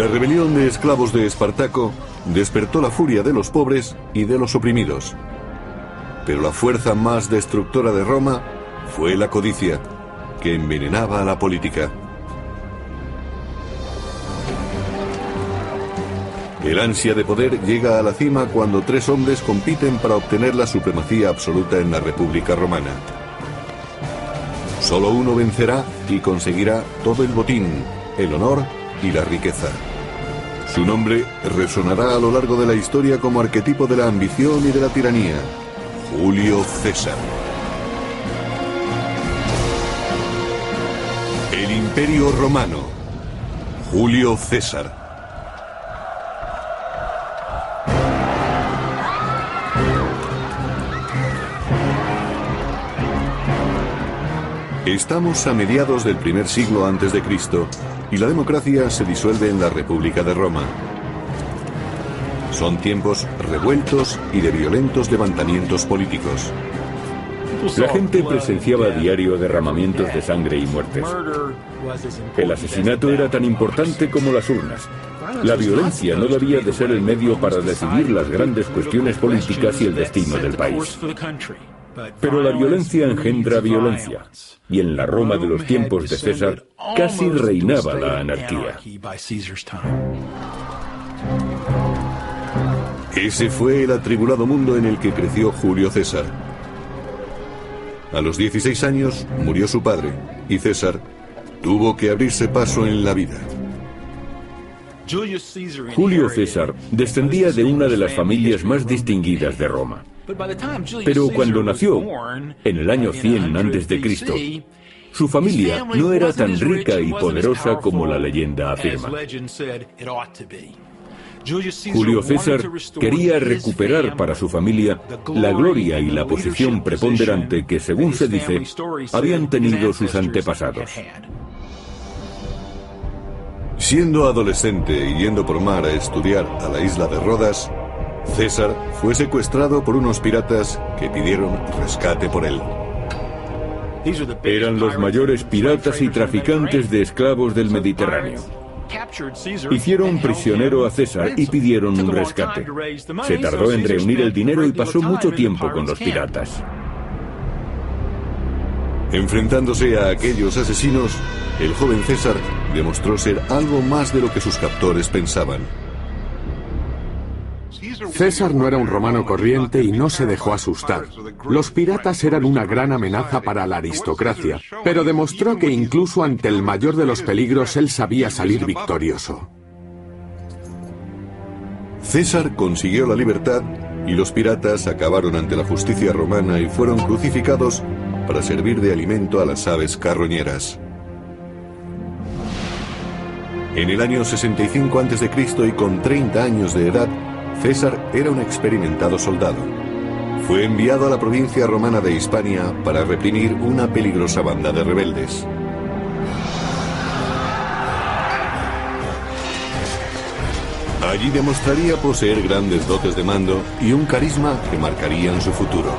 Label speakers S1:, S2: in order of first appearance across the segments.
S1: La rebelión de esclavos de Espartaco despertó la furia de los pobres y de los oprimidos. Pero la fuerza más destructora de Roma fue la codicia, que envenenaba a la política. El ansia de poder llega a la cima cuando tres hombres compiten para obtener la supremacía absoluta en la República Romana. Solo uno vencerá y conseguirá todo el botín, el honor y la riqueza. Su nombre resonará a lo largo de la historia como arquetipo de la ambición y de la tiranía: Julio César. El Imperio Romano. Julio César. Estamos a mediados del primer siglo antes de Cristo y la democracia se disuelve en la República de Roma. Son tiempos revueltos y de violentos levantamientos políticos.
S2: La gente presenciaba a diario derramamientos de sangre y muertes. El asesinato era tan importante como las urnas. La violencia no debía de ser el medio para decidir las grandes cuestiones políticas y el destino del país. Pero la violencia engendra violencia, y en la Roma de los tiempos de César casi reinaba la anarquía.
S1: Ese fue el atribulado mundo en el que creció Julio César. A los 16 años murió su padre, y César tuvo que abrirse paso en la vida.
S2: Julio César descendía de una de las familias más distinguidas de Roma. Pero cuando nació, en el año 100 a.C., su familia no era tan rica y poderosa como la leyenda afirma. Julio César quería recuperar para su familia la gloria y la posición preponderante que, según se dice, habían tenido sus antepasados.
S1: Siendo adolescente y yendo por mar a estudiar a la isla de Rodas, César fue secuestrado por unos piratas que pidieron rescate por él.
S2: Eran los mayores piratas y traficantes de esclavos del Mediterráneo. Hicieron prisionero a César y pidieron un rescate. Se tardó en reunir el dinero y pasó mucho tiempo con los piratas.
S1: Enfrentándose a aquellos asesinos, el joven César demostró ser algo más de lo que sus captores pensaban.
S3: César no era un romano corriente y no se dejó asustar. Los piratas eran una gran amenaza para la aristocracia, pero demostró que incluso ante el mayor de los peligros él sabía salir victorioso.
S1: César consiguió la libertad y los piratas acabaron ante la justicia romana y fueron crucificados para servir de alimento a las aves carroñeras. En el año 65 a.C. y con 30 años de edad, César era un experimentado soldado. Fue enviado a la provincia romana de Hispania para reprimir una peligrosa banda de rebeldes. Allí demostraría poseer grandes dotes de mando y un carisma que marcarían su futuro.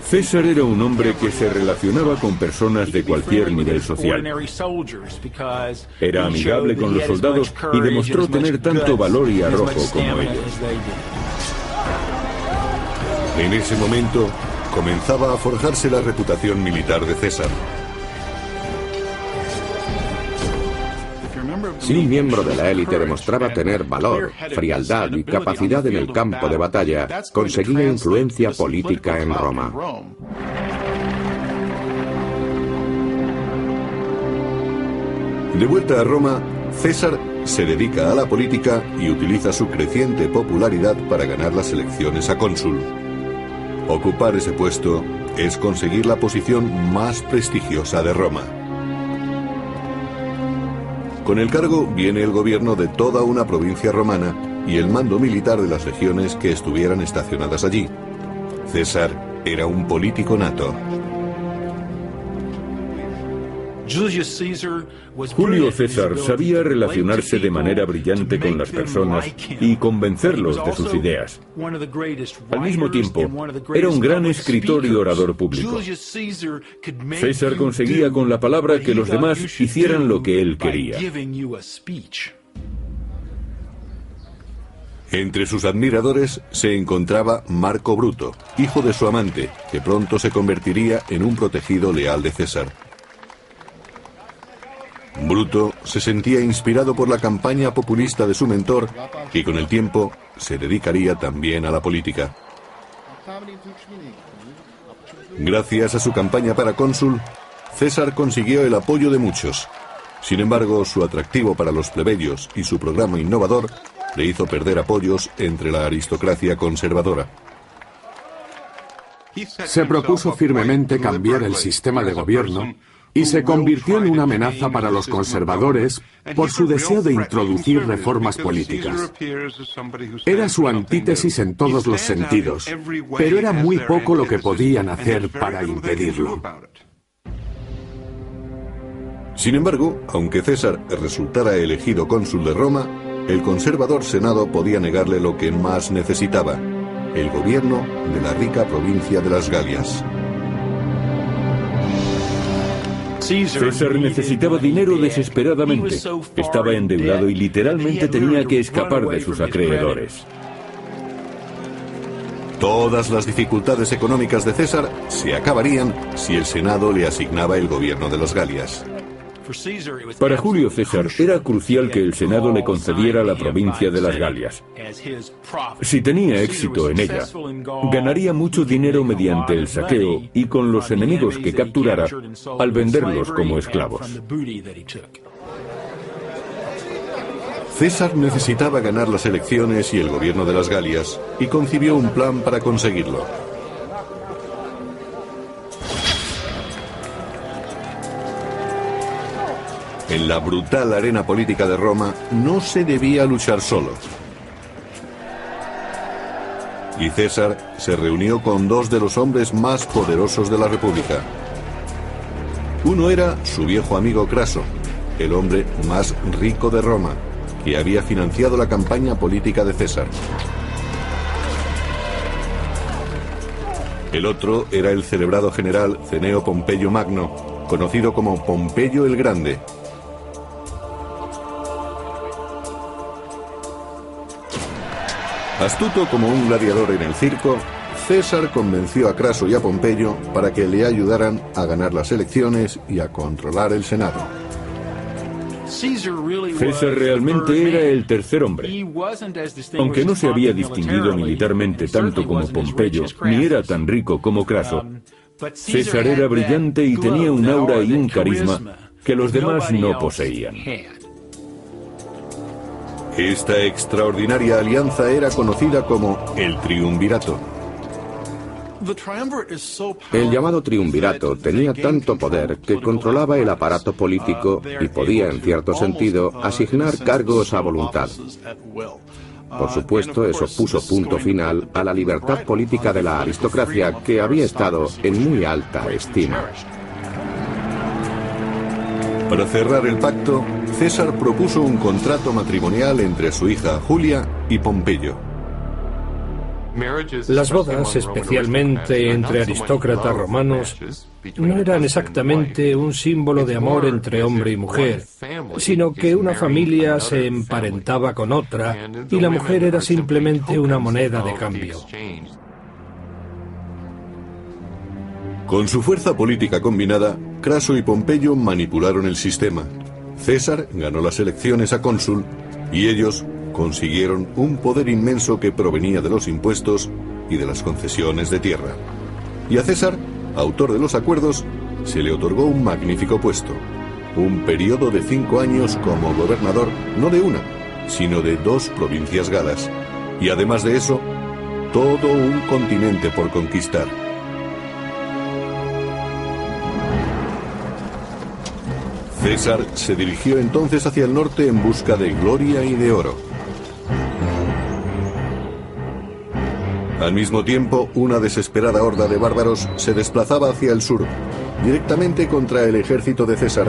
S2: César era un hombre que se relacionaba con personas de cualquier nivel social. Era amigable con los soldados y demostró tener tanto valor y arrojo como ellos.
S1: En ese momento comenzaba a forjarse la reputación militar de César.
S4: Si un miembro de la élite demostraba tener valor, frialdad y capacidad en el campo de batalla, conseguía influencia política en Roma.
S1: De vuelta a Roma, César se dedica a la política y utiliza su creciente popularidad para ganar las elecciones a cónsul. Ocupar ese puesto es conseguir la posición más prestigiosa de Roma. Con el cargo viene el gobierno de toda una provincia romana y el mando militar de las legiones que estuvieran estacionadas allí. César era un político nato.
S2: Julio César sabía relacionarse de manera brillante con las personas y convencerlos de sus ideas. Al mismo tiempo, era un gran escritor y orador público. César conseguía con la palabra que los demás hicieran lo que él quería.
S1: Entre sus admiradores se encontraba Marco Bruto, hijo de su amante, que pronto se convertiría en un protegido leal de César. Bruto se sentía inspirado por la campaña populista de su mentor y con el tiempo se dedicaría también a la política. Gracias a su campaña para cónsul, César consiguió el apoyo de muchos. Sin embargo, su atractivo para los plebeyos y su programa innovador le hizo perder apoyos entre la aristocracia conservadora.
S3: Se propuso firmemente cambiar el sistema de gobierno y se convirtió en una amenaza para los conservadores por su deseo de introducir reformas políticas. Era su antítesis en todos los sentidos, pero era muy poco lo que podían hacer para impedirlo.
S1: Sin embargo, aunque César resultara elegido cónsul de Roma, el conservador Senado podía negarle lo que más necesitaba: el gobierno de la rica provincia de las Galias.
S2: César necesitaba dinero desesperadamente. Estaba endeudado y literalmente tenía que escapar de sus acreedores.
S1: Todas las dificultades económicas de César se acabarían si el Senado le asignaba el gobierno de las Galias.
S2: Para Julio César era crucial que el Senado le concediera la provincia de las Galias. Si tenía éxito en ella, ganaría mucho dinero mediante el saqueo y con los enemigos que capturara al venderlos como esclavos.
S1: César necesitaba ganar las elecciones y el gobierno de las Galias, y concibió un plan para conseguirlo. En la brutal arena política de Roma no se debía luchar solo. Y César se reunió con dos de los hombres más poderosos de la República. Uno era su viejo amigo Craso, el hombre más rico de Roma, que había financiado la campaña política de César. El otro era el celebrado general Cneo Pompeyo Magno, conocido como Pompeyo el Grande. Astuto como un gladiador en el circo, César convenció a Craso y a Pompeyo para que le ayudaran a ganar las elecciones y a controlar el Senado.
S2: César realmente era el tercer hombre. Aunque no se había distinguido militarmente tanto como Pompeyo, ni era tan rico como Craso, César era brillante y tenía un aura y un carisma que los demás no poseían.
S1: Esta extraordinaria alianza era conocida como el Triunvirato.
S4: El llamado triunvirato tenía tanto poder que controlaba el aparato político y podía, en cierto sentido, asignar cargos a voluntad. Por supuesto, eso puso punto final a la libertad política de la aristocracia, que había estado en muy alta estima.
S1: Para cerrar el pacto, César propuso un contrato matrimonial entre su hija Julia y Pompeyo.
S5: Las bodas, especialmente entre aristócratas romanos, no eran exactamente un símbolo de amor entre hombre y mujer, sino que una familia se emparentaba con otra y la mujer era simplemente una moneda de cambio.
S1: Con su fuerza política combinada, Craso y Pompeyo manipularon el sistema. César ganó las elecciones a cónsul y ellos consiguieron un poder inmenso que provenía de los impuestos y de las concesiones de tierra. Y a César, autor de los acuerdos, se le otorgó un magnífico puesto, un periodo de 5 años como gobernador no de una, sino de 2 provincias galas, y además de eso, todo un continente por conquistar. César se dirigió entonces hacia el norte en busca de gloria y de oro. Al mismo tiempo, una desesperada horda de bárbaros se desplazaba hacia el sur, directamente contra el ejército de César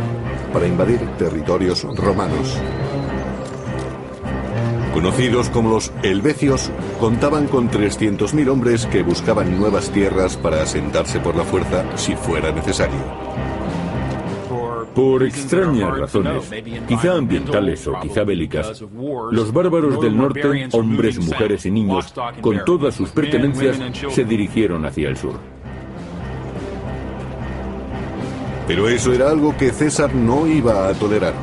S1: para invadir territorios romanos. Conocidos como los helvecios, contaban con 300.000 hombres que buscaban nuevas tierras para asentarse por la fuerza si fuera necesario.
S2: Por extrañas razones, quizá ambientales o quizá bélicas, los bárbaros del norte, hombres, mujeres y niños, con todas sus pertenencias, se dirigieron hacia el sur.
S1: Pero eso era algo que César no iba a tolerar.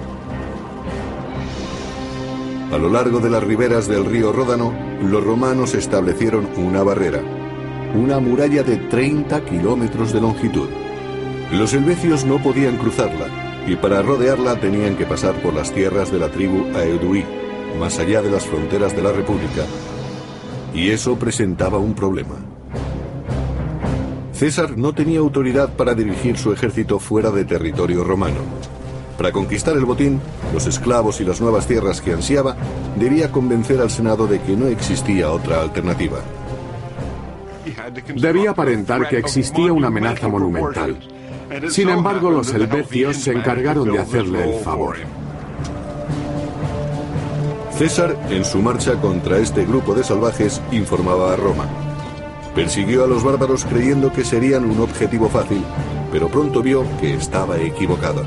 S1: A lo largo de las riberas del río Ródano, los romanos establecieron una barrera, una muralla de 30 kilómetros de longitud. Los helvecios no podían cruzarla, y para rodearla tenían que pasar por las tierras de la tribu Aeduí, más allá de las fronteras de la República. Y eso presentaba un problema. César no tenía autoridad para dirigir su ejército fuera de territorio romano. Para conquistar el botín, los esclavos y las nuevas tierras que ansiaba, debía convencer al Senado de que no existía otra alternativa.
S3: Debía aparentar que existía una amenaza monumental. Sin embargo, los helvecios se encargaron de hacerle el favor.
S1: César, en su marcha contra este grupo de salvajes, informaba a Roma. Persiguió a los bárbaros creyendo que serían un objetivo fácil, pero pronto vio que estaba equivocado.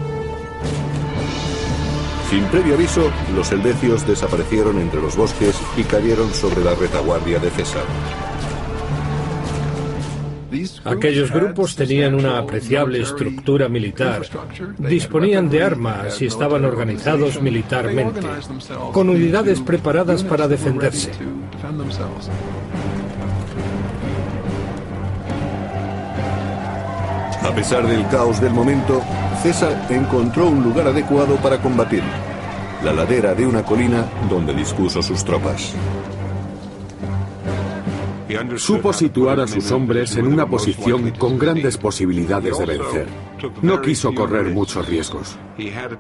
S1: Sin previo aviso, los helvecios desaparecieron entre los bosques y cayeron sobre la retaguardia de César.
S5: Aquellos grupos tenían una apreciable estructura militar, disponían de armas y estaban organizados militarmente, con unidades preparadas para defenderse.
S1: A pesar del caos del momento, César encontró un lugar adecuado para combatir, la ladera de una colina donde dispuso sus tropas.
S3: Supo situar a sus hombres en una posición con grandes posibilidades de vencer. No quiso correr muchos riesgos.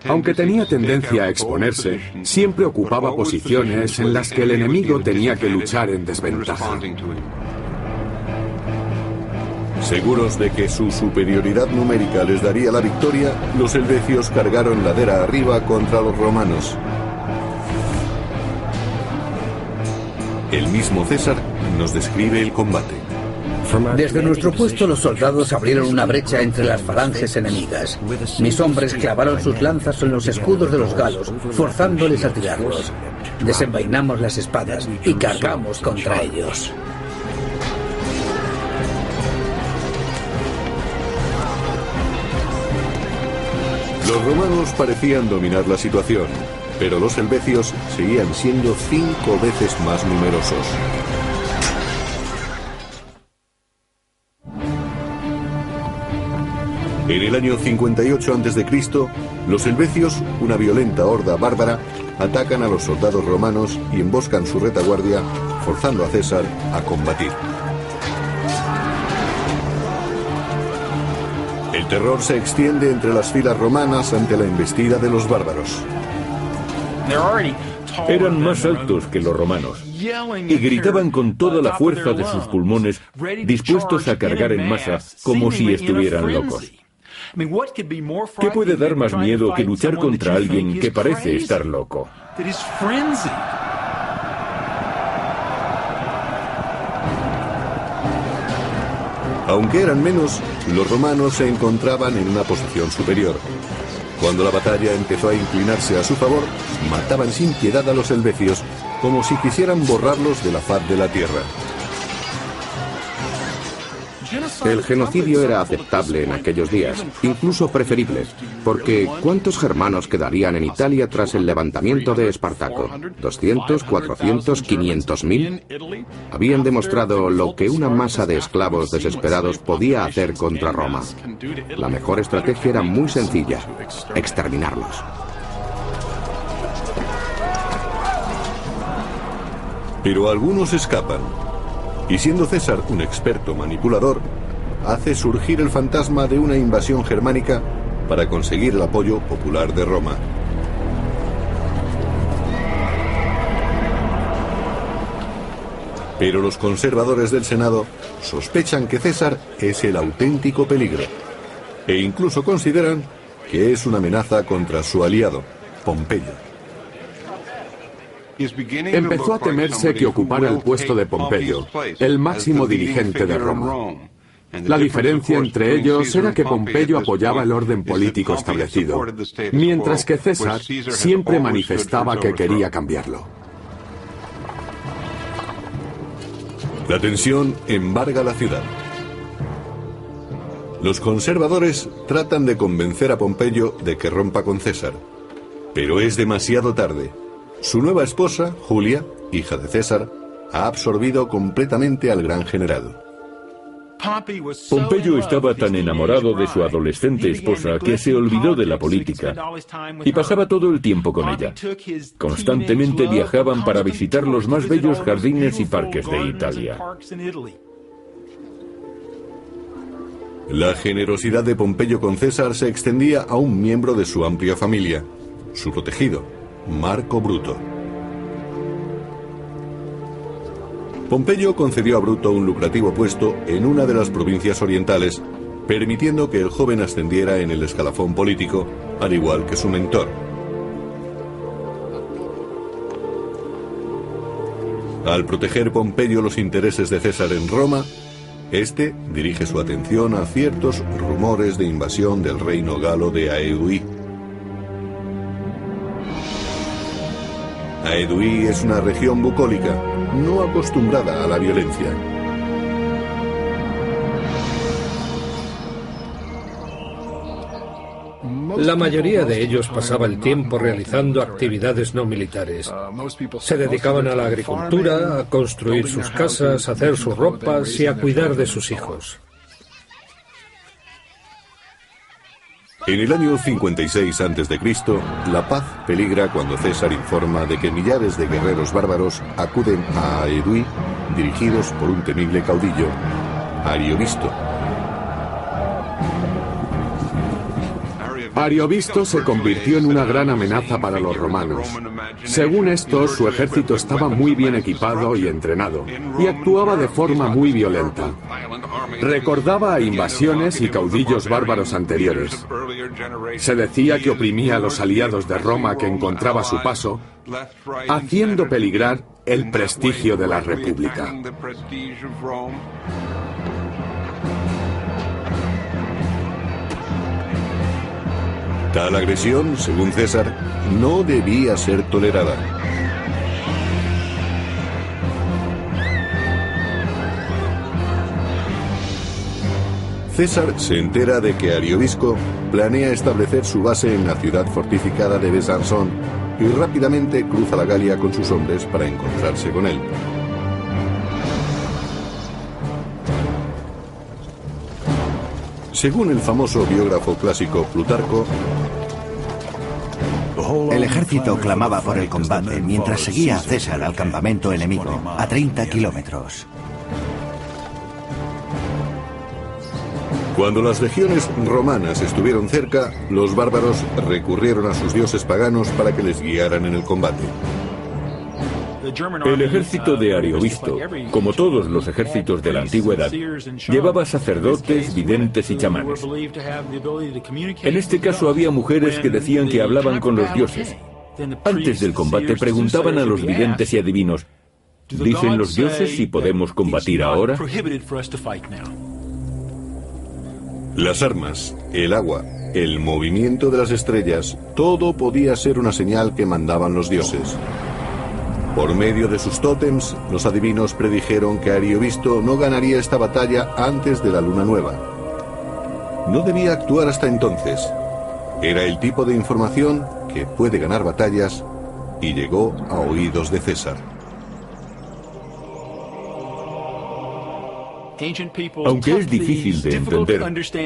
S3: Aunque tenía tendencia a exponerse, siempre ocupaba posiciones en las que el enemigo tenía que luchar en desventaja.
S1: Seguros de que su superioridad numérica les daría la victoria, los helvecios cargaron ladera arriba contra los romanos. El mismo César nos describe el combate.
S6: Desde nuestro puesto los soldados abrieron una brecha entre las falanges enemigas. Mis hombres clavaron sus lanzas en los escudos de los galos, forzándoles a tirarlos. Desenvainamos las espadas y cargamos contra ellos.
S1: Los romanos parecían dominar la situación, pero los helvecios seguían siendo 5 veces más numerosos. En el año 58 a.C., los helvecios, una violenta horda bárbara, atacan a los soldados romanos y emboscan su retaguardia, forzando a César a combatir. El terror se extiende entre las filas romanas ante la embestida de los bárbaros.
S2: Eran más altos que los romanos y gritaban con toda la fuerza de sus pulmones, dispuestos a cargar en masa como si estuvieran locos. ¿Qué puede dar más miedo que luchar contra alguien que parece estar loco?
S1: Aunque eran menos, los romanos se encontraban en una posición superior. Cuando la batalla empezó a inclinarse a su favor, mataban sin piedad a los helvecios, como si quisieran borrarlos de la faz de la tierra.
S4: El genocidio era aceptable en aquellos días, incluso preferible, porque ¿cuántos germanos quedarían en Italia tras el levantamiento de Espartaco? ¿200, 400, 500.000? Habían demostrado lo que una masa de esclavos desesperados podía hacer contra Roma. La mejor estrategia era muy sencilla: exterminarlos.
S1: Pero algunos escapan. Y siendo César un experto manipulador, hace surgir el fantasma de una invasión germánica para conseguir el apoyo popular de Roma. Pero los conservadores del Senado sospechan que César es el auténtico peligro. e incluso consideran que es una amenaza contra su aliado, Pompeyo.
S3: Empezó a temerse que ocupara el puesto de Pompeyo, el máximo dirigente de Roma. La diferencia entre ellos era que Pompeyo apoyaba el orden político establecido, mientras que César siempre manifestaba que quería cambiarlo.
S1: La tensión embarga la ciudad. Los conservadores tratan de convencer a Pompeyo de que rompa con César, pero es demasiado tarde. Su nueva esposa, Julia, hija de César, ha absorbido completamente al gran general.
S2: Pompeyo estaba tan enamorado de su adolescente esposa que se olvidó de la política y pasaba todo el tiempo con ella. Constantemente viajaban para visitar los más bellos jardines y parques de Italia.
S1: La generosidad de Pompeyo con César se extendía a un miembro de su amplia familia, su protegido, Marco Bruto. Pompeyo concedió a Bruto un lucrativo puesto en una de las provincias orientales, permitiendo que el joven ascendiera en el escalafón político, al igual que su mentor. Al proteger Pompeyo los intereses de César en Roma, este dirige su atención a ciertos rumores de invasión del reino galo de Aedui. Aedui es una región bucólica, no acostumbrada a la violencia.
S5: La mayoría de ellos pasaba el tiempo realizando actividades no militares. Se dedicaban a la agricultura, a construir sus casas, a hacer sus ropas y a cuidar de sus hijos.
S1: En el año 56 a.C., la paz peligra cuando César informa de que millares de guerreros bárbaros acuden a Aedui, dirigidos por un temible caudillo, Ariovisto.
S3: Ariovisto se convirtió en una gran amenaza para los romanos. Según esto, su ejército estaba muy bien equipado y entrenado, y actuaba de forma muy violenta. Recordaba a invasiones y caudillos bárbaros anteriores. Se decía que oprimía a los aliados de Roma que encontraba a su paso, haciendo peligrar el prestigio de la República.
S1: Tal agresión, según César, no debía ser tolerada. César se entera de que Ariovisco planea establecer su base en la ciudad fortificada de Besançon y rápidamente cruza la Galia con sus hombres para encontrarse con él. Según el famoso biógrafo clásico Plutarco,
S7: el ejército clamaba por el combate mientras seguía a César al campamento enemigo, a 30 kilómetros.
S1: Cuando las legiones romanas estuvieron cerca, los bárbaros recurrieron a sus dioses paganos para que les guiaran en el combate.
S2: El ejército de Ariovisto, como todos los ejércitos de la antigüedad, llevaba sacerdotes, videntes y chamanes. En este caso había mujeres que decían que hablaban con los dioses. Antes del combate preguntaban a los videntes y adivinos, ¿dicen los dioses si podemos combatir ahora?
S1: Las armas, el agua, el movimiento de las estrellas, todo podía ser una señal que mandaban los dioses. Por medio de sus tótems, los adivinos predijeron que Ariovisto no ganaría esta batalla antes de la luna nueva. No debía actuar hasta entonces. Era el tipo de información que puede ganar batallas y llegó a oídos de César.
S2: Aunque es difícil de entender,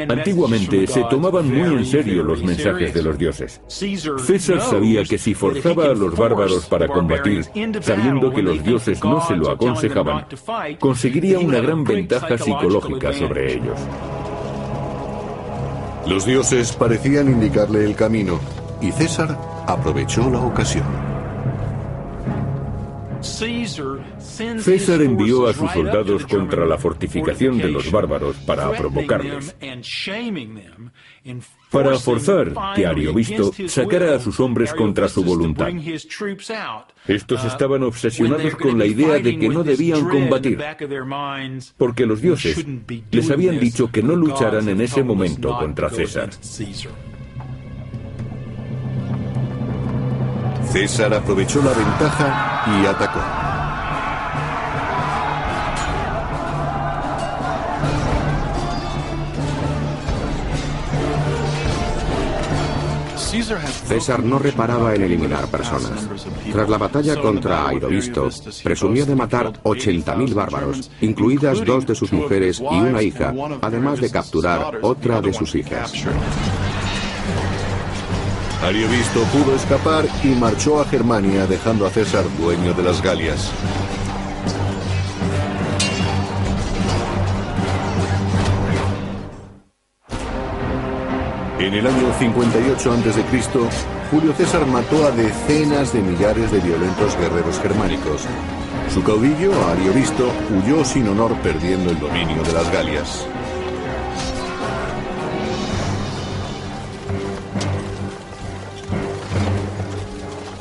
S2: antiguamente se tomaban muy en serio los mensajes de los dioses. César sabía que si forzaba a los bárbaros para combatir, sabiendo que los dioses no se lo aconsejaban, conseguiría una gran ventaja psicológica sobre ellos.
S1: Los dioses parecían indicarle el camino, y César aprovechó la ocasión.
S2: César envió a sus soldados contra la fortificación de los bárbaros para provocarlos, para forzar que Ariovisto sacara a sus hombres contra su voluntad. Estos estaban obsesionados con la idea de que no debían combatir, porque los dioses les habían dicho que no lucharan en ese momento contra César.
S1: César aprovechó la ventaja y atacó.
S4: César no reparaba en eliminar personas. Tras la batalla contra Aidovisto, presumió de matar 80.000 bárbaros, incluidas 2 de sus mujeres y una hija, además de capturar otra de sus hijas.
S1: Ariovisto pudo escapar y marchó a Germania, dejando a César dueño de las Galias. En el año 58 a.C., Julio César mató a decenas de millares de violentos guerreros germánicos. Su caudillo, Ariovisto, huyó sin honor, perdiendo el dominio de las Galias.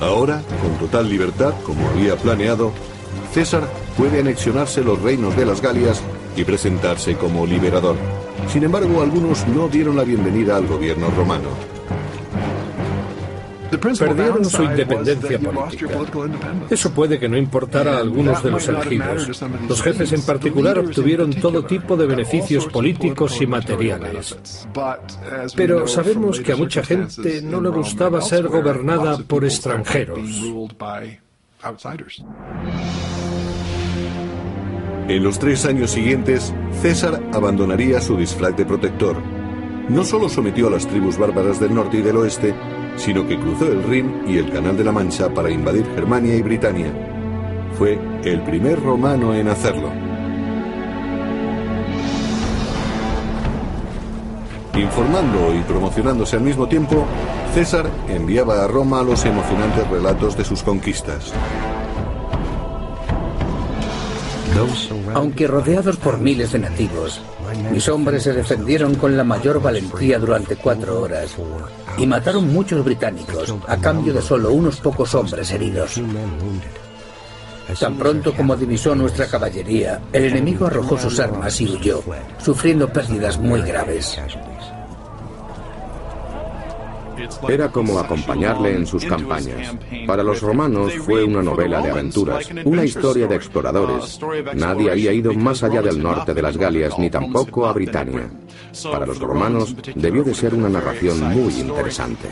S1: Ahora, con total libertad, como había planeado, César puede anexionarse los reinos de las Galias y presentarse como liberador. Sin embargo, algunos no dieron la bienvenida al gobierno romano.
S5: Perdieron su independencia política. Eso puede que no importara a algunos de los elegidos. Los jefes en particular obtuvieron todo tipo de beneficios políticos y materiales. Pero sabemos que a mucha gente no le gustaba ser gobernada por extranjeros.
S1: En los 3 años siguientes, César abandonaría su disfraz de protector. No solo sometió a las tribus bárbaras del norte y del oeste, sino que cruzó el Rin y el Canal de la Mancha para invadir Germania y Britania. Fue el primer romano en hacerlo. Informando y promocionándose al mismo tiempo, César enviaba a Roma los emocionantes relatos de sus conquistas.
S6: Aunque rodeados por miles de nativos, mis hombres se defendieron con la mayor valentía durante 4 horas y mataron muchos británicos a cambio de solo unos pocos hombres heridos. Tan pronto como divisó nuestra caballería, el enemigo arrojó sus armas y huyó, sufriendo pérdidas muy graves.
S4: Era como acompañarle en sus campañas. Para los romanos fue una novela de aventuras, una historia de exploradores. Nadie había ido más allá del norte de las Galias, ni tampoco a Britania. Para los romanos debió de ser una narración muy interesante.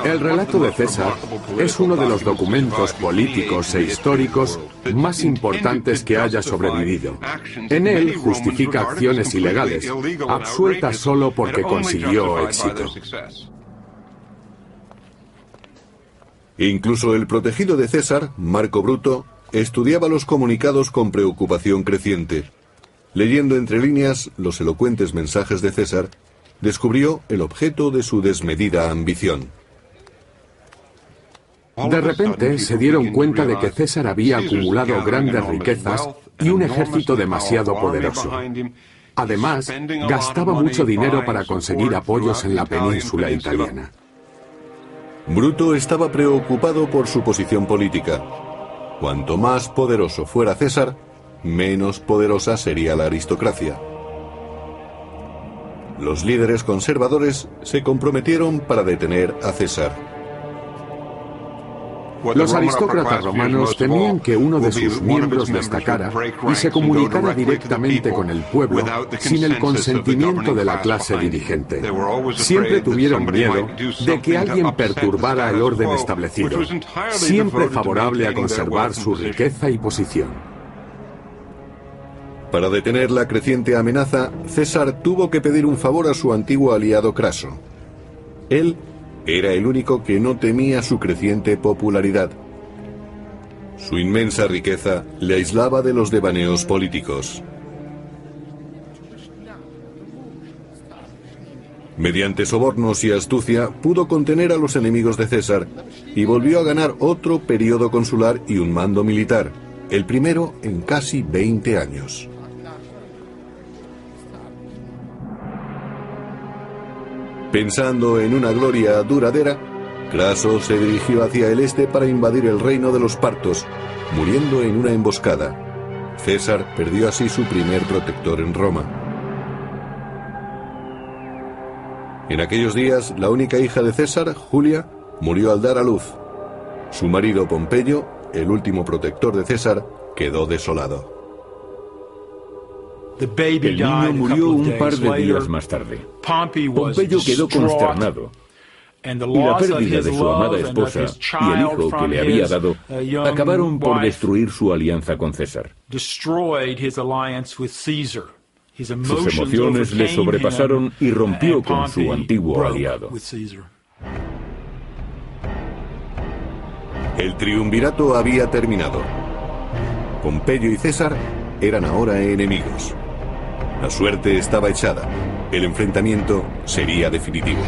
S3: El relato de César es uno de los documentos políticos e históricos más importantes que haya sobrevivido. En él justifica acciones ilegales, absueltas solo porque consiguió éxito.
S1: Incluso el protegido de César, Marco Bruto, estudiaba los comunicados con preocupación creciente. Leyendo entre líneas los elocuentes mensajes de César, descubrió el objeto de su desmedida ambición.
S3: De repente se dieron cuenta de que César había acumulado grandes riquezas y un ejército demasiado poderoso. Además, gastaba mucho dinero para conseguir apoyos en la península italiana.
S1: Bruto estaba preocupado por su posición política. Cuanto más poderoso fuera César, menos poderosa sería la aristocracia. Los líderes conservadores se comprometieron para detener a César.
S3: Los aristócratas romanos temían que uno de sus miembros destacara y se comunicara directamente con el pueblo sin el consentimiento de la clase dirigente. Siempre tuvieron miedo de que alguien perturbara el orden establecido, siempre favorable a conservar su riqueza y posición.
S1: Para detener la creciente amenaza, César tuvo que pedir un favor a su antiguo aliado Craso. Él era el único que no temía su creciente popularidad. Su inmensa riqueza le aislaba de los devaneos políticos. Mediante sobornos y astucia pudo contener a los enemigos de César y volvió a ganar otro periodo consular y un mando militar, el primero en casi 20 años. Pensando en una gloria duradera, Craso se dirigió hacia el este para invadir el reino de los partos, muriendo en una emboscada. César perdió así su primer protector en Roma. En aquellos días, la única hija de César, Julia, murió al dar a luz. Su marido Pompeyo, el último protector de César, quedó desolado.
S2: El niño murió un par de días más tarde. Pompeyo quedó consternado, y la pérdida de su amada esposa y el hijo que le había dado acabaron por destruir su alianza con César. Sus emociones le sobrepasaron y rompió con su antiguo aliado.
S1: El triunvirato había terminado. Pompeyo y César eran ahora enemigos. La suerte estaba echada. El enfrentamiento sería definitivo.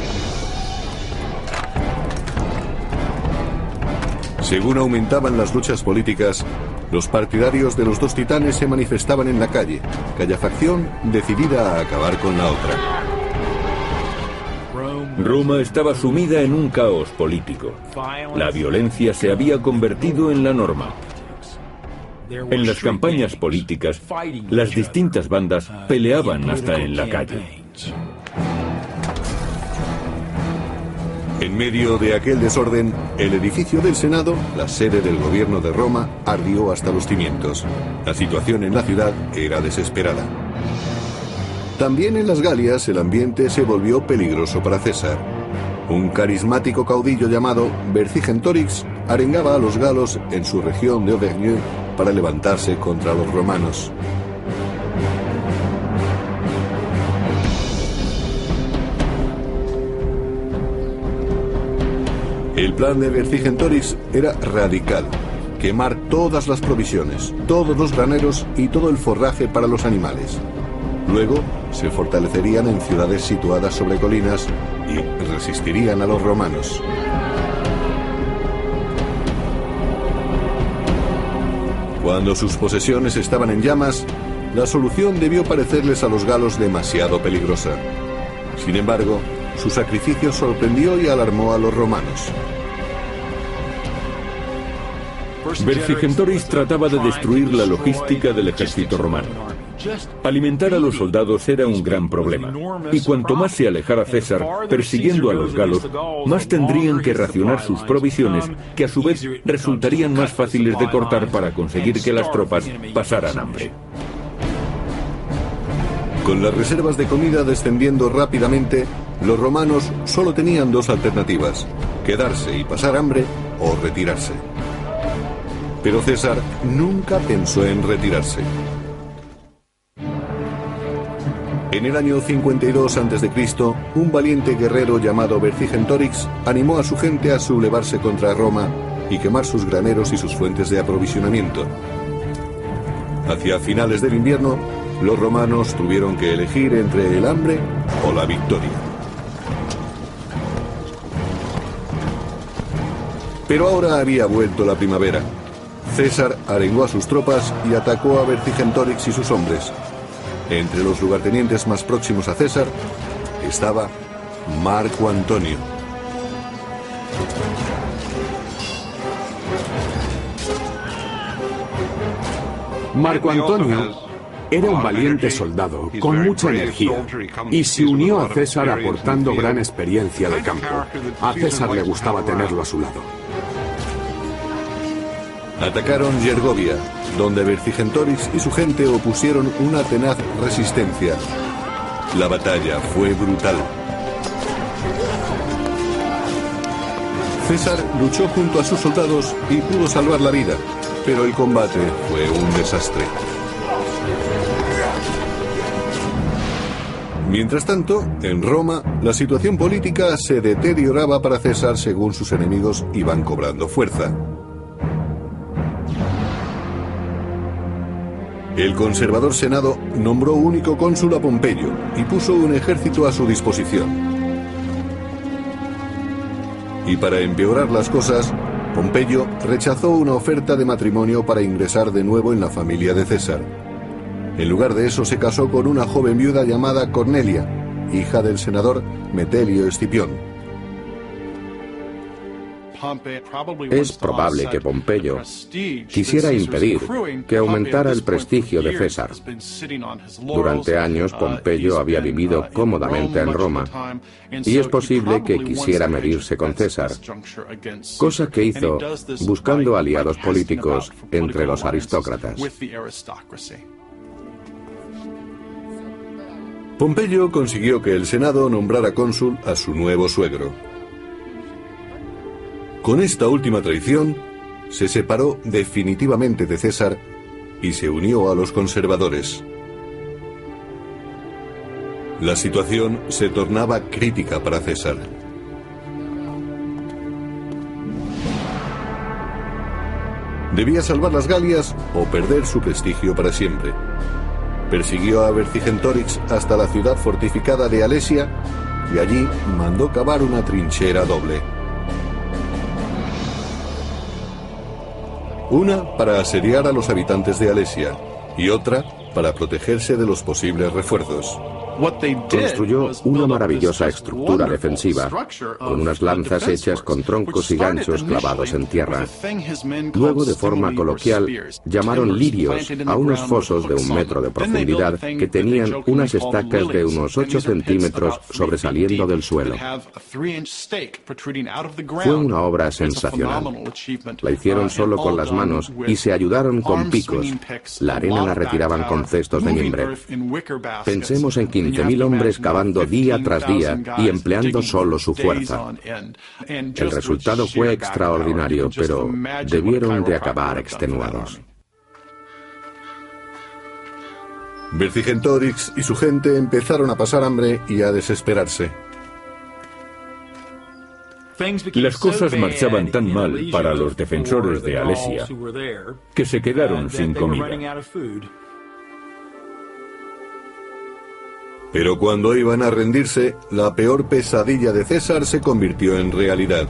S1: Según aumentaban las luchas políticas, los partidarios de los dos titanes se manifestaban en la calle, cada facción decidida a acabar con la otra.
S2: Roma estaba sumida en un caos político. La violencia se había convertido en la norma. En las campañas políticas, las distintas bandas peleaban hasta en la calle.
S1: En medio de aquel desorden, el edificio del Senado, la sede del gobierno de Roma, ardió hasta los cimientos. La situación en la ciudad era desesperada. También en las Galias el ambiente se volvió peligroso para César. Un carismático caudillo llamado Vercingetorix arengaba a los galos en su región de Auvergne para levantarse contra los romanos. El plan de Vercingetorix era radical: quemar todas las provisiones, todos los graneros y todo el forraje para los animales. Luego se fortalecerían en ciudades situadas sobre colinas y resistirían a los romanos. Cuando sus posesiones estaban en llamas, la solución debió parecerles a los galos demasiado peligrosa. Sin embargo, su sacrificio sorprendió y alarmó a los romanos.
S2: Vercingetorix trataba de destruir la logística del ejército romano. Alimentar a los soldados era un gran problema, y cuanto más se alejara César persiguiendo a los galos, más tendrían que racionar sus provisiones, que a su vez resultarían más fáciles de cortar para conseguir que las tropas pasaran hambre.
S1: Con las reservas de comida descendiendo rápidamente, los romanos solo tenían dos alternativas: quedarse y pasar hambre o retirarse. Pero César nunca pensó en retirarse. En el año 52 a.C., un valiente guerrero llamado Vercingetorix animó a su gente a sublevarse contra Roma y quemar sus graneros y sus fuentes de aprovisionamiento. Hacia finales del invierno, los romanos tuvieron que elegir entre el hambre o la victoria. Pero ahora había vuelto la primavera. César arengó a sus tropas y atacó a Vercingetorix y sus hombres. Entre los lugartenientes más próximos a César estaba Marco Antonio.
S3: Marco Antonio era un valiente soldado con mucha energía y se unió a César aportando gran experiencia de campo. A César le gustaba tenerlo a su lado.
S1: Atacaron Gergovia, donde Vercingetorix y su gente opusieron una tenaz resistencia. La batalla fue brutal. César luchó junto a sus soldados y pudo salvar la vida, pero el combate fue un desastre. Mientras tanto, en Roma, la situación política se deterioraba para César según sus enemigos iban cobrando fuerza. El conservador Senado nombró único cónsul a Pompeyo y puso un ejército a su disposición. Y para empeorar las cosas, Pompeyo rechazó una oferta de matrimonio para ingresar de nuevo en la familia de César. En lugar de eso se casó con una joven viuda llamada Cornelia, hija del senador Metelio Escipión.
S4: Es probable que Pompeyo quisiera impedir que aumentara el prestigio de César. Durante años Pompeyo había vivido cómodamente en Roma y es posible que quisiera medirse con César, cosa que hizo buscando aliados políticos entre los aristócratas.
S1: Pompeyo consiguió que el Senado nombrara cónsul a su nuevo suegro. Con esta última traición, se separó definitivamente de César y se unió a los conservadores. La situación se tornaba crítica para César. Debía salvar las Galias o perder su prestigio para siempre. Persiguió a Vercingetorix hasta la ciudad fortificada de Alesia y allí mandó cavar una trinchera doble. Una para asediar a los habitantes de Alesia y otra para protegerse de los posibles refuerzos.
S4: Construyó una maravillosa estructura defensiva, con unas lanzas hechas con troncos y ganchos clavados en tierra. Luego, de forma coloquial, llamaron lirios a unos fosos de 1 metro de profundidad que tenían unas estacas de unos 8 centímetros sobresaliendo del suelo. Fue una obra sensacional. La hicieron solo con las manos y se ayudaron con picos. La arena la retiraban con cestos de mimbre. Pensemos en 15.000 hombres cavando día tras día y empleando solo su fuerza. El resultado fue extraordinario, pero debieron de acabar extenuados.
S1: Vercingetorix y su gente empezaron a pasar hambre y a desesperarse.
S2: Las cosas marchaban tan mal para los defensores de Alesia que se quedaron sin comida.
S1: Pero cuando iban a rendirse, la peor pesadilla de César se convirtió en realidad.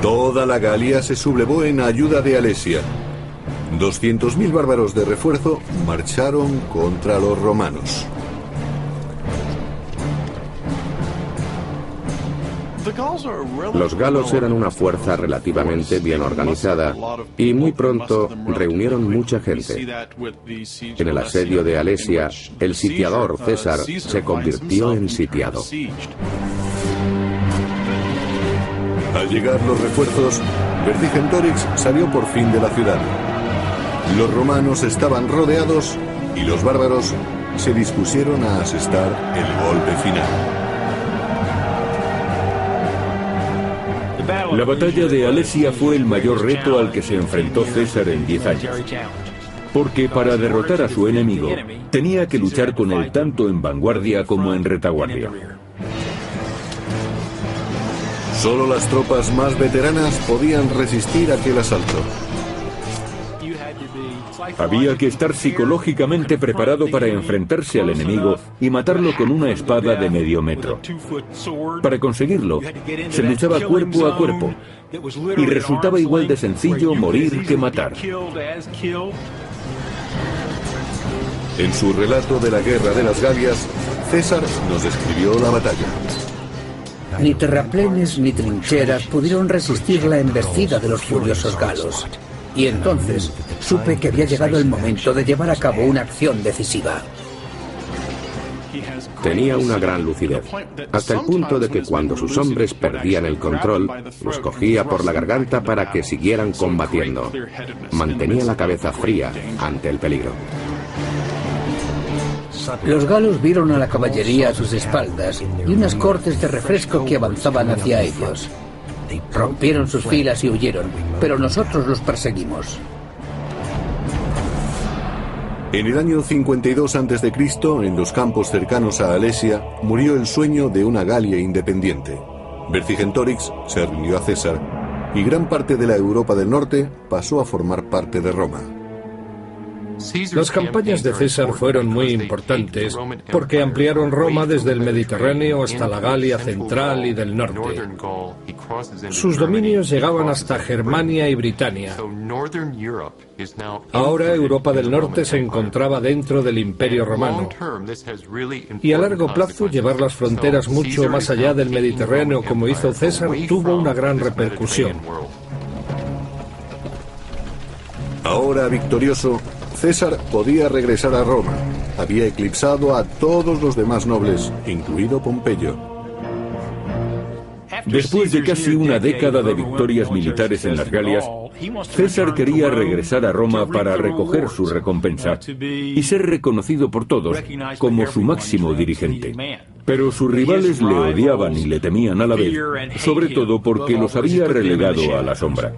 S1: Toda la Galia se sublevó en ayuda de Alesia. 200.000 bárbaros de refuerzo marcharon contra los romanos.
S4: Los galos eran una fuerza relativamente bien organizada y muy pronto reunieron mucha gente. En el asedio de Alesia, el sitiador César se convirtió en sitiado.
S1: Al llegar los refuerzos, Vercingetorix salió por fin de la ciudad. Los romanos estaban rodeados y los bárbaros se dispusieron a asestar el golpe final.
S2: La batalla de Alesia fue el mayor reto al que se enfrentó César en 10 años. Porque para derrotar a su enemigo, tenía que luchar con él tanto en vanguardia como en retaguardia.
S1: Solo las tropas más veteranas podían resistir aquel asalto.
S2: Había que estar psicológicamente preparado para enfrentarse al enemigo y matarlo con una espada de medio metro. Para conseguirlo, se luchaba cuerpo a cuerpo, y resultaba igual de sencillo morir que matar.
S1: En su relato de la guerra de las Galias, César nos describió la batalla.
S6: Ni terraplenes ni trincheras pudieron resistir la embestida de los furiosos galos. Y entonces supe que había llegado el momento de llevar a cabo una acción decisiva.
S4: Tenía una gran lucidez, hasta el punto de que cuando sus hombres perdían el control, los cogía por la garganta para que siguieran combatiendo. Mantenía la cabeza fría ante el peligro.
S6: Los galos vieron a la caballería a sus espaldas y unas cortes de refresco que avanzaban hacia ellos. Rompieron sus filas y huyeron, pero nosotros los perseguimos.
S1: En el año 52 a.C., en los campos cercanos a Alesia, murió el sueño de una Galia independiente. Vercingetorix se rindió a César y gran parte de la Europa del norte pasó a formar parte de Roma.
S5: Las campañas de César fueron muy importantes porque ampliaron Roma desde el Mediterráneo hasta la Galia central y del norte. Sus dominios llegaban hasta Germania y Britania. Ahora Europa del Norte se encontraba dentro del Imperio Romano. Y a largo plazo llevar las fronteras mucho más allá del Mediterráneo como hizo César tuvo una gran repercusión.
S1: Ahora victorioso, César podía regresar a Roma. Había eclipsado a todos los demás nobles, incluido Pompeyo.
S2: Después de casi una década de victorias militares en las Galias, César quería regresar a Roma para recoger su recompensa y ser reconocido por todos como su máximo dirigente. Pero sus rivales le odiaban y le temían a la vez, sobre todo porque los había relegado a la sombra.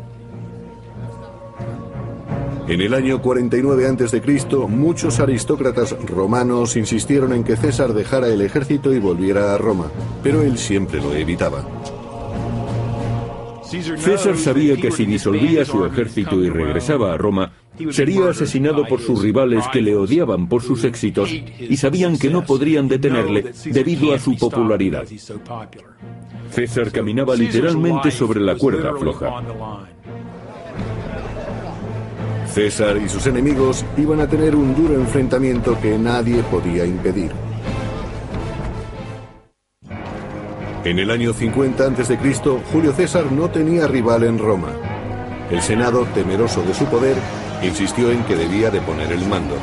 S1: En el año 49 a.C., muchos aristócratas romanos insistieron en que César dejara el ejército y volviera a Roma, pero él siempre lo evitaba.
S2: César sabía que si disolvía su ejército y regresaba a Roma, sería asesinado por sus rivales que le odiaban por sus éxitos y sabían que no podrían detenerle debido a su popularidad. César caminaba literalmente sobre la cuerda floja.
S1: César y sus enemigos iban a tener un duro enfrentamiento que nadie podía impedir. En el año 50 a.C., Julio César no tenía rival en Roma. El Senado, temeroso de su poder, insistió en que debía de poner el mando.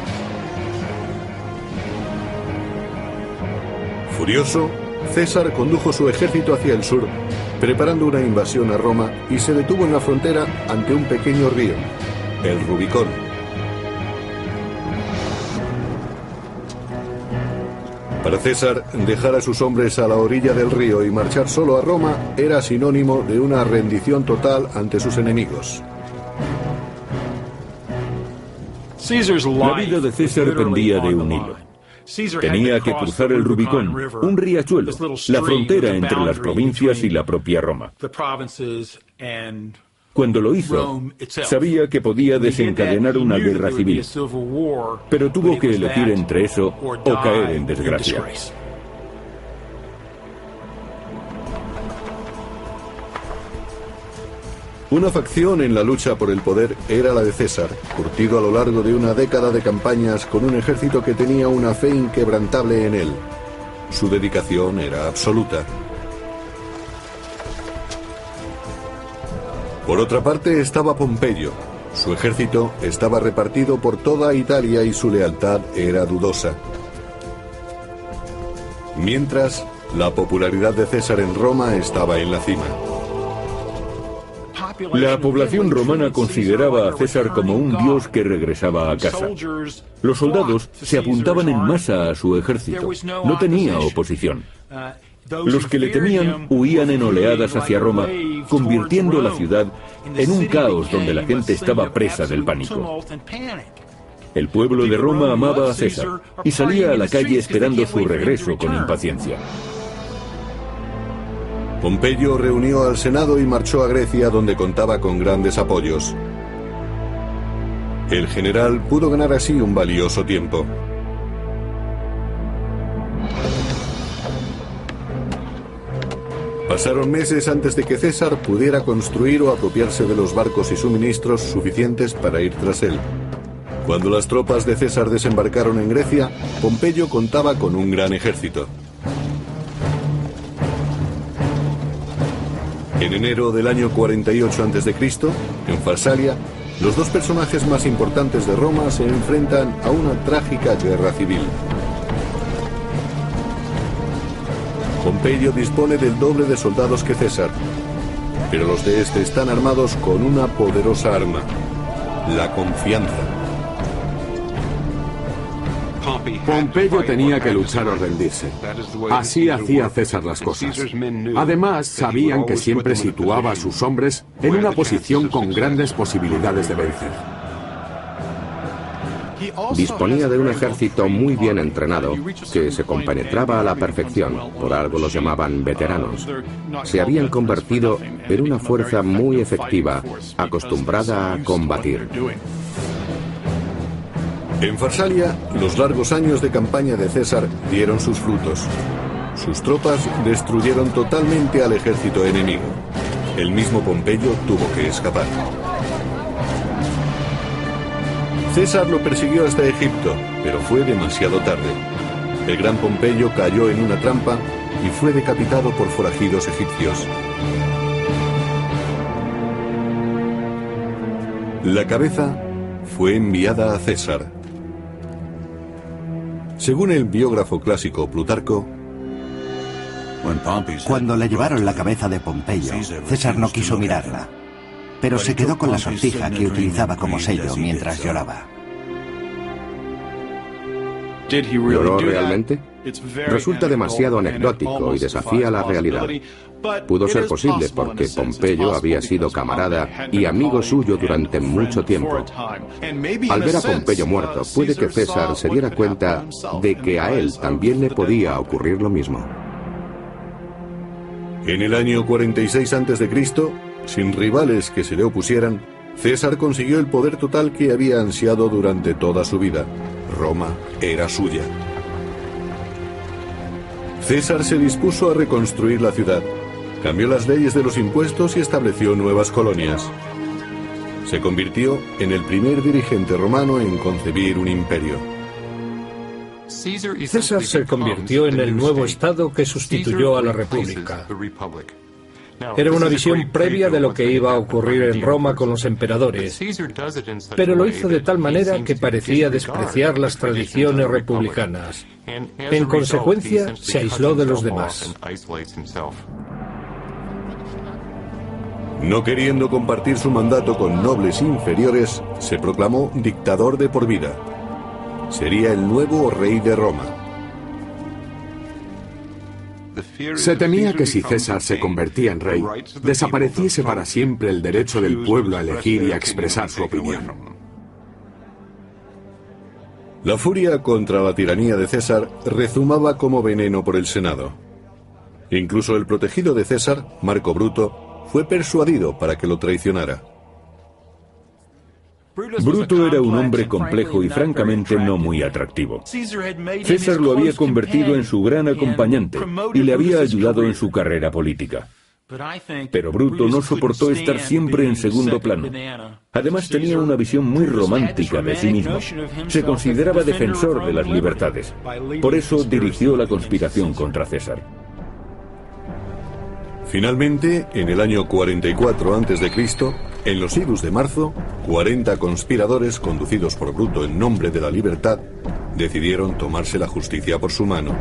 S1: Furioso, César condujo su ejército hacia el sur, preparando una invasión a Roma, y se detuvo en la frontera ante un pequeño río, el Rubicón. Para César, dejar a sus hombres a la orilla del río y marchar solo a Roma era sinónimo de una rendición total ante sus enemigos.
S2: La vida de César pendía de un hilo. Tenía que cruzar el Rubicón, un riachuelo, la frontera entre las provincias y la propia Roma. Cuando lo hizo, sabía que podía desencadenar una guerra civil, pero tuvo que elegir entre eso o caer en desgracia.
S1: Una facción en la lucha por el poder era la de César, curtido a lo largo de una década de campañas con un ejército que tenía una fe inquebrantable en él. Su dedicación era absoluta. Por otra parte estaba Pompeyo. Su ejército estaba repartido por toda Italia y su lealtad era dudosa. Mientras, la popularidad de César en Roma estaba en la cima.
S2: La población romana consideraba a César como un dios que regresaba a casa. Los soldados se apuntaban en masa a su ejército. No tenía oposición. Los que le temían huían en oleadas hacia Roma, convirtiendo la ciudad en un caos donde la gente estaba presa del pánico. El pueblo de Roma amaba a César y salía a la calle esperando su regreso con impaciencia.
S1: Pompeyo reunió al Senado y marchó a Grecia, donde contaba con grandes apoyos. El general pudo ganar así un valioso tiempo. Pasaron meses antes de que César pudiera construir o apropiarse de los barcos y suministros suficientes para ir tras él. Cuando las tropas de César desembarcaron en Grecia, Pompeyo contaba con un gran ejército. En enero del año 48 a.C., en Farsalia, los dos personajes más importantes de Roma se enfrentan a una trágica guerra civil. Pompeyo dispone del doble de soldados que César, pero los de este están armados con una poderosa arma, la confianza.
S3: Pompeyo tenía que luchar o rendirse. Así hacía César las cosas. Además, sabían que siempre situaba a sus hombres en una posición con grandes posibilidades de vencer.
S4: Disponía de un ejército muy bien entrenado, que se compenetraba a la perfección, por algo los llamaban veteranos. Se habían convertido en una fuerza muy efectiva, acostumbrada a combatir.
S1: En Farsalia, los largos años de campaña de César dieron sus frutos. Sus tropas destruyeron totalmente al ejército enemigo. El mismo Pompeyo tuvo que escapar. César lo persiguió hasta Egipto, pero fue demasiado tarde. El gran Pompeyo cayó en una trampa y fue decapitado por forajidos egipcios. La cabeza fue enviada a César. Según el biógrafo clásico Plutarco,
S7: cuando le llevaron la cabeza de Pompeyo, César no quiso mirarla, pero se quedó con la sortija que utilizaba como sello mientras lloraba.
S4: ¿Lloró realmente? Resulta demasiado anecdótico y desafía la realidad. Pudo ser posible porque Pompeyo había sido camarada y amigo suyo durante mucho tiempo. Al ver a Pompeyo muerto, puede que César se diera cuenta de que a él también le podía ocurrir lo mismo.
S1: En el año 46 a.C., sin rivales que se le opusieran, César consiguió el poder total que había ansiado durante toda su vida. Roma era suya. César se dispuso a reconstruir la ciudad, cambió las leyes de los impuestos y estableció nuevas colonias. Se convirtió en el primer dirigente romano en concebir un imperio.
S5: César se convirtió en el nuevo Estado que sustituyó a la República. Era una visión previa de lo que iba a ocurrir en Roma con los emperadores, pero lo hizo de tal manera que parecía despreciar las tradiciones republicanas. En consecuencia, se aisló de los demás.
S1: No queriendo compartir su mandato con nobles inferiores, se proclamó dictador de por vida. Sería el nuevo rey de Roma.
S3: Se temía que si César se convertía en rey, desapareciese para siempre el derecho del pueblo a elegir y a expresar su opinión.
S1: La furia contra la tiranía de César rezumaba como veneno por el Senado. Incluso el protegido de César, Marco Bruto, fue persuadido para que lo traicionara.
S2: Bruto era un hombre complejo y francamente no muy atractivo. César lo había convertido en su gran acompañante y le había ayudado en su carrera política. Pero Bruto no soportó estar siempre en segundo plano. Además tenía una visión muy romántica de sí mismo. Se consideraba defensor de las libertades. Por eso dirigió la conspiración contra César.
S1: Finalmente, en el año 44 a.C., en los idus de marzo, 40 conspiradores conducidos por Bruto en nombre de la libertad decidieron tomarse la justicia por su mano.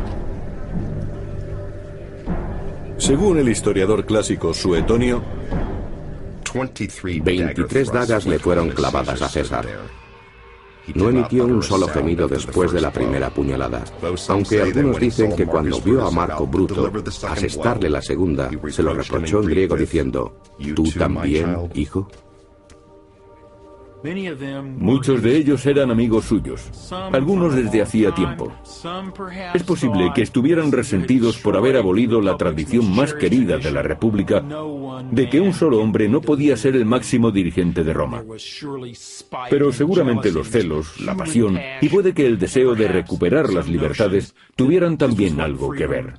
S1: Según el historiador clásico Suetonio,
S4: 23 dagas le fueron clavadas a César. No emitió un solo gemido después de la primera puñalada, aunque algunos dicen que cuando vio a Marco Bruto asestarle la segunda, se lo reprochó en griego diciendo: ¿tú también, hijo?
S2: Muchos de ellos eran amigos suyos, algunos desde hacía tiempo. Es posible que estuvieran resentidos por haber abolido la tradición más querida de la República de que un solo hombre no podía ser el máximo dirigente de Roma. Pero seguramente los celos, la pasión y puede que el deseo de recuperar las libertades tuvieran también algo que ver.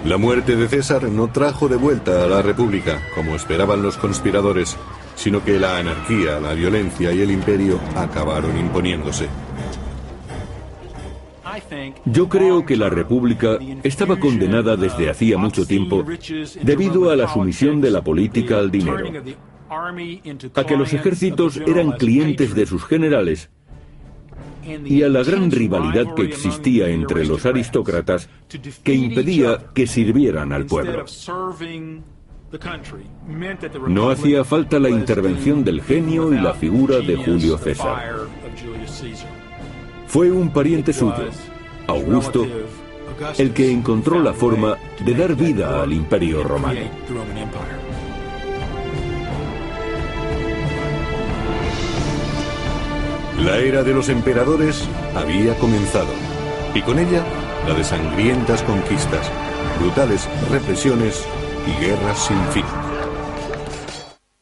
S1: La muerte de César no trajo de vuelta a la República, como esperaban los conspiradores, sino que la anarquía, la violencia y el imperio acabaron imponiéndose.
S2: Yo creo que la República estaba condenada desde hacía mucho tiempo debido a la sumisión de la política al dinero, a que los ejércitos eran clientes de sus generales y a la gran rivalidad que existía entre los aristócratas que impedía que sirvieran al pueblo. No hacía falta la intervención del genio y la figura de Julio César. Fue un pariente suyo, Augusto, el que encontró la forma de dar vida al Imperio Romano.
S1: La era de los emperadores había comenzado, y con ella la de sangrientas conquistas, brutales represiones y guerras sin fin.